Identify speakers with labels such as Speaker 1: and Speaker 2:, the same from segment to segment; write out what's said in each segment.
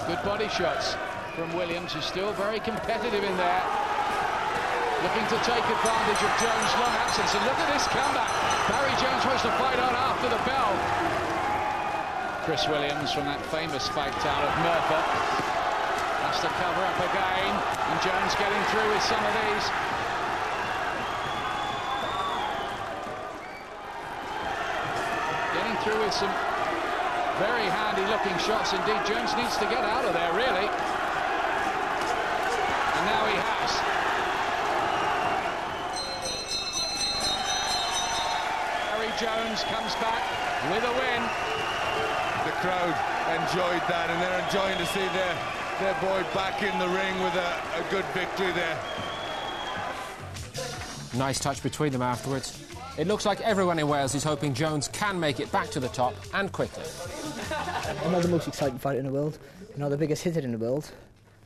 Speaker 1: Good body shots from Williams, who's still very competitive in there. Looking to take advantage of Jones' long absence, and look at this comeback. Barry Jones wants to fight on after the bell. Chris Williams from that famous fight town of Merthyr has to cover up again, and Jones getting through with some of these. Getting through with some very handy-looking shots indeed. Jones needs to get out of there, really. And now he has. Barry Jones comes back with a win.
Speaker 2: The crowd enjoyed that, and they're enjoying to see their boy back in the ring with a good victory there.
Speaker 3: Nice touch between them afterwards. It looks like everyone in Wales is hoping Jones can make it back to the top, and quickly.
Speaker 4: I'm not the most exciting fighter in the world, I'm not the biggest hitter in the world,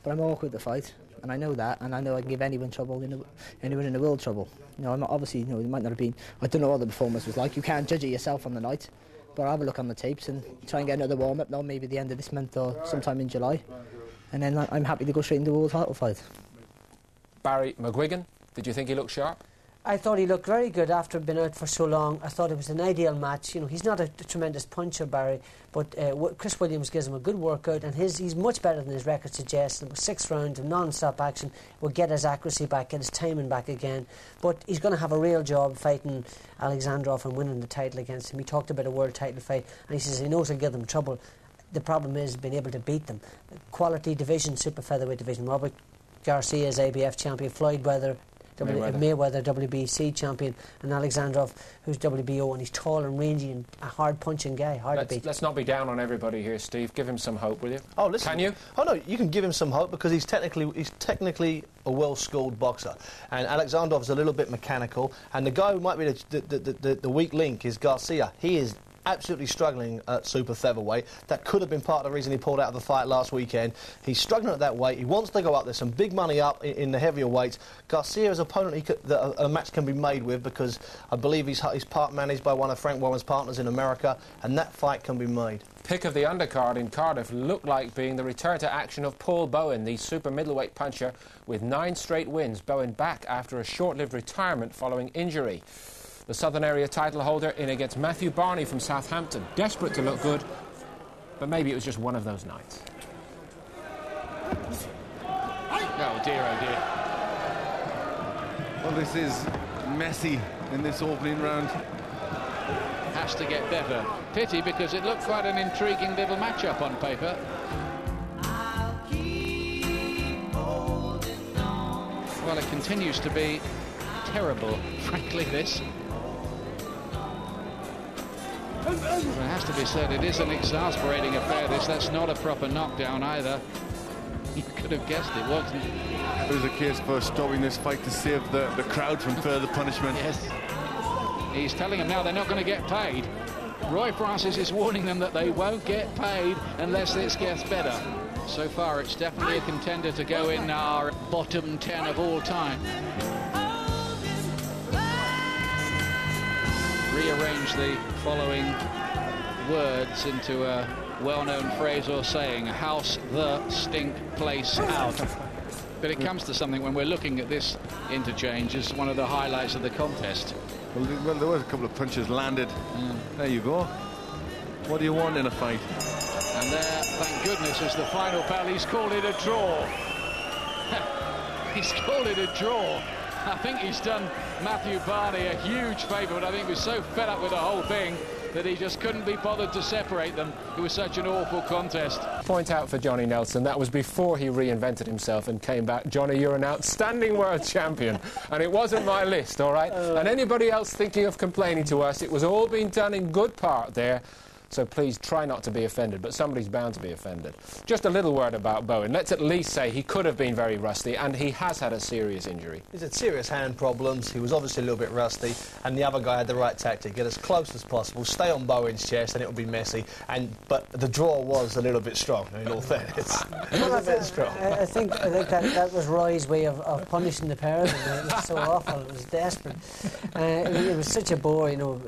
Speaker 4: but I'm awkward to fight, and I know that, and I know I can give anyone trouble, anyone in the world trouble. You know, I'm not, obviously, you know, it might not have been, I don't know what the performance was like, you can't judge it yourself on the night, but I'll have a look on the tapes and try and get another warm-up now, maybe the end of this month or sometime in July, and then I'm happy to go straight into a world title fight.
Speaker 3: Barry McGuigan, did you think he looked sharp?
Speaker 5: I thought he looked very good after being out for so long. I thought it was an ideal match. You know, he's not a tremendous puncher, Barry, but Chris Williams gives him a good workout, and he's much better than his record suggests. It was 6 rounds of non-stop action. Will get his accuracy back, get his timing back again. But he's going to have a real job fighting Alexandrov and winning the title against him. He talked about a world title fight, and he says he knows he'll give them trouble. The problem is being able to beat them. Quality division, super featherweight division. Robert Garcia is ABF champion. Floyd Mayweather WBC champion, and Alexandrov, who's WBO, and he's tall and rangy and a hard punching guy, hard to beat.
Speaker 3: Let's not be down on everybody here, Steve. Give him some hope, will you?
Speaker 6: Oh, listen.
Speaker 3: Can you?
Speaker 6: Oh no, you can give him some hope because he's technically a well-schooled boxer, and Alexandrov's a little bit mechanical, and the guy who might be the weak link is Garcia. He is absolutely struggling at super featherweight. That could have been part of the reason he pulled out of the fight last weekend. He's struggling at that weight. He wants to go up. There's some big money up in the heavier weights. Garcia is an opponent that a match can be made with because I believe he's part managed by one of Frank Warren's partners in America, and that fight can be made.
Speaker 3: Pick of the undercard in Cardiff looked like being the return to action of Paul Bowen, the super middleweight puncher with 9 straight wins. Bowen back after a short-lived retirement following injury. The Southern Area title holder in against Matthew Barney from Southampton. Desperate to look good, but maybe it was just one of those nights.
Speaker 1: Oh dear, oh dear.
Speaker 2: Well, this is messy in this opening round.
Speaker 1: Has to get better. Pity, because it looked quite an intriguing little match-up on paper. Well, it continues to be terrible, frankly, this. Well, it has to be said, it is an exasperating affair, this. That's not a proper knockdown either. You could have guessed it wasn't.
Speaker 2: It was a case for stopping this fight to save the crowd from further punishment.
Speaker 1: Yes. He's telling them now they're not going to get paid. Roy Francis is warning them that they won't get paid unless this gets better. So far, it's definitely a contender to go in our bottom 10 of all time. Rearrange the following words into a well-known phrase or saying, house the stink place out. But it comes to something when we're looking at this interchange as one of the highlights of the contest.
Speaker 2: Well, there was a couple of punches landed. There you go. What do you want in a fight?
Speaker 1: And there, thank goodness, is the final bell. He's called it a draw. He's called it a draw. I think he's done Matthew Barney a huge favour, but I think he was so fed up with the whole thing that he just couldn't be bothered to separate them. It was such an awful contest.
Speaker 3: Point out for Johnny Nelson, that was before he reinvented himself and came back. Johnny, you're an outstanding world champion. And it wasn't my list, all right? And anybody else thinking of complaining to us, it was all being done in good part there. So please try not to be offended, but somebody's bound to be offended. Just a little word about Bowen. Let's at least say he could have been very rusty, and he has had a serious injury.
Speaker 6: He's had serious hand problems. He was obviously a little bit rusty, and the other guy had the right tactic. Get as close as possible, stay on Bowen's chest, and it will be messy. But the draw was a little bit strong, in all fairness. It was a bit strong.
Speaker 5: I think that was Roy's way of punishing the pair of them. It was so awful. It was desperate. It was such a bore, you know.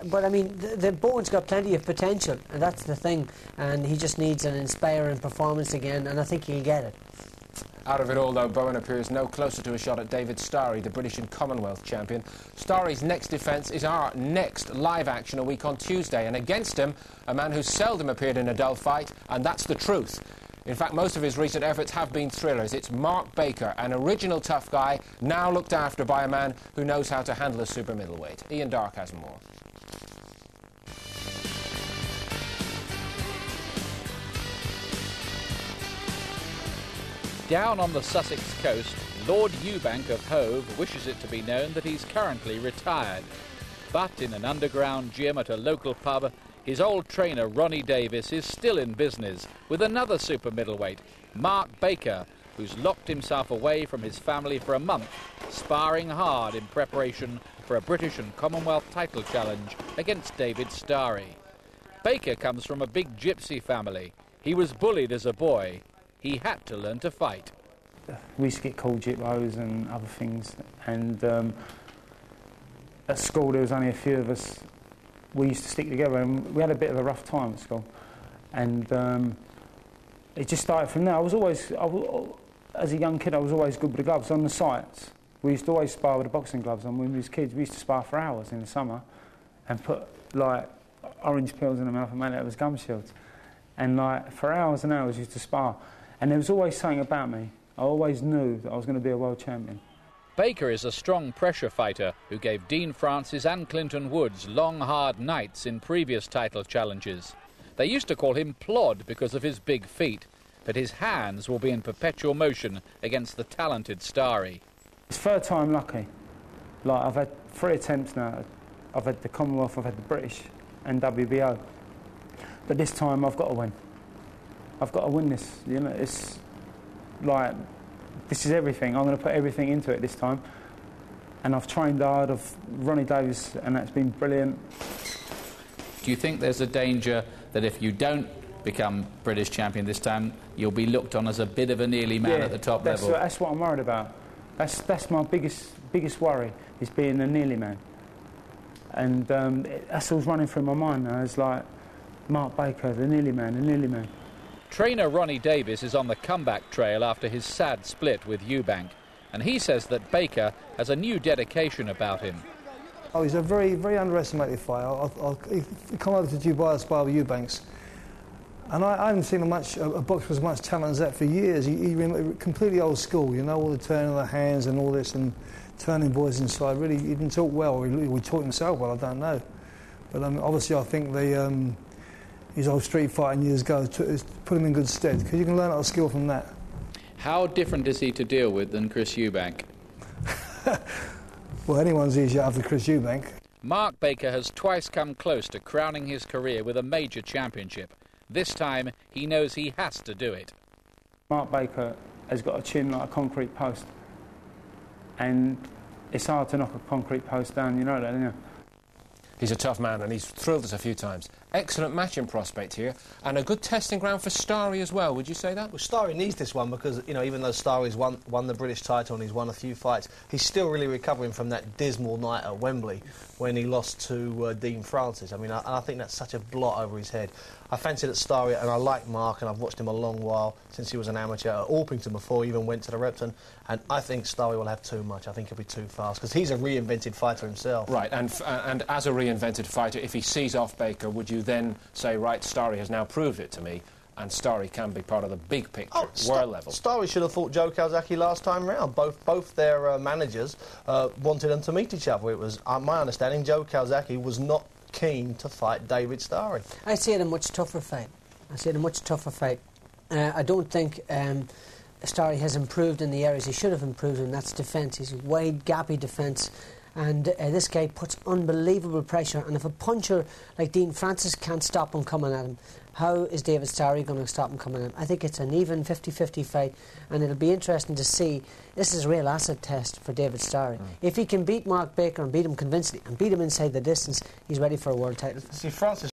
Speaker 5: But, I mean, the Bowen's got plenty of potential. potential, and that's the thing. And he just needs an inspiring performance again, and I think he'll get it.
Speaker 3: Out of it all, though, Bowen appears no closer to a shot at David Starry, the British and Commonwealth champion. Starry's next defence is our next live action a week on Tuesday, and against him, a man who seldom appeared in a dull fight, and that's the truth. In fact, most of his recent efforts have been thrillers. It's Mark Baker, an original tough guy, now looked after by a man who knows how to handle a super middleweight. Ian Darke has more.
Speaker 7: Down on the Sussex coast, Lord Eubank of Hove wishes it to be known that he's currently retired. But in an underground gym at a local pub, his old trainer Ronnie Davis is still in business with another super middleweight, Mark Baker, who's locked himself away from his family for a month, sparring hard in preparation for a British and Commonwealth title challenge against David Starry. Baker comes from a big gypsy family. He was bullied as a boy. He had to learn to fight.
Speaker 8: We used to get called gyppos and other things, and at school there was only a few of us. We used to stick together, and we had a bit of a rough time at school. And it just started from there. As a young kid, I was always good with the gloves on the sights. We used to always spar with the boxing gloves on. When we was kids, we used to spar for hours in the summer and put, like, orange peels in the mouth and make that was gum shields. And, like, for hours and hours, we used to spar. And there was always something about me. I always knew that I was going to be a world champion.
Speaker 7: Baker is a strong pressure fighter who gave Dean Francis and Clinton Woods long, hard nights in previous title challenges. They used to call him Plod because of his big feet, but his hands will be in perpetual motion against the talented Starry.
Speaker 8: It's third time lucky. Like, I've had 3 attempts now. I've had the Commonwealth, I've had the British and WBO. But this time I've got to win. I've got to win this, you know. It's like, this is everything. I'm going to put everything into it this time. And I've trained hard. Of Ronnie Davis, and that's been brilliant.
Speaker 7: Do you think there's a danger that if you don't become British champion this time, you'll be looked on as a bit of a nearly man at the top level?
Speaker 8: That's what I'm worried about. That's my biggest worry, is being a nearly man. And that's what's running through my mind now. It's like, Mark Baker, the nearly man.
Speaker 7: Trainer Ronnie Davis is on the comeback trail after his sad split with Eubank, and he says that Baker has a new dedication about him.
Speaker 9: Oh, he's a very, very underestimated fighter. I'll come over to Dubai to spar with Eubanks, and I haven't seen a boxer with as much talent as that for years. He completely old school, you know, all the turning of the hands and all this, and turning boys inside. Really, he didn't talk well. He taught himself well, I don't know. But obviously I think his old street fighting years ago put him in good stead, because you can learn a lot of skill from that.
Speaker 7: How different is he to deal with than Chris Eubank?
Speaker 9: Well, anyone's easier after Chris Eubank.
Speaker 7: Mark Baker has twice come close to crowning his career with a major championship. This time, he knows he has to do it.
Speaker 8: Mark Baker has got a chin like a concrete post. And it's hard to knock a concrete post down, you know that, don't you?
Speaker 3: He's a tough man, and he's thrilled us a few times. Excellent matching prospect here, and a good testing ground for Starry as well. Would you say that?
Speaker 6: Well, Starry needs this one because, you know, even though Starry's won the British title and he's won a few fights, he's still really recovering from that dismal night at Wembley when he lost to Dean Francis. I mean, I think that's such a blot over his head. I fancied at Starry, and I like Mark, and I've watched him a long while since he was an amateur at Orpington before he even went to the Repton, and I think Starry will have too much. I think he'll be too fast because he's a reinvented fighter himself.
Speaker 3: Right, and as a reinvented fighter, if he sees off Baker, would you then say, right, Starry has now proved it to me, and Starry can be part of the big picture, world level?
Speaker 6: Starry should have fought Joe Calzaghe last time round. Both their managers wanted them to meet each other. It was, my understanding, Joe Calzaghe was not keen to fight David Starry.
Speaker 5: I see it a much tougher fight. I don't think Starry has improved in the areas he should have improved in. That's defence. He's a wide, gappy defence. And this guy puts unbelievable pressure. And if a puncher like Dean Francis can't stop him coming at him, how is David Starry going to stop him coming at him? I think it's an even 50-50 fight, and it'll be interesting to see. This is a real acid test for David Starry. If he can beat Mark Baker and beat him convincingly and beat him inside the distance, he's ready for a world title.
Speaker 6: See, Francis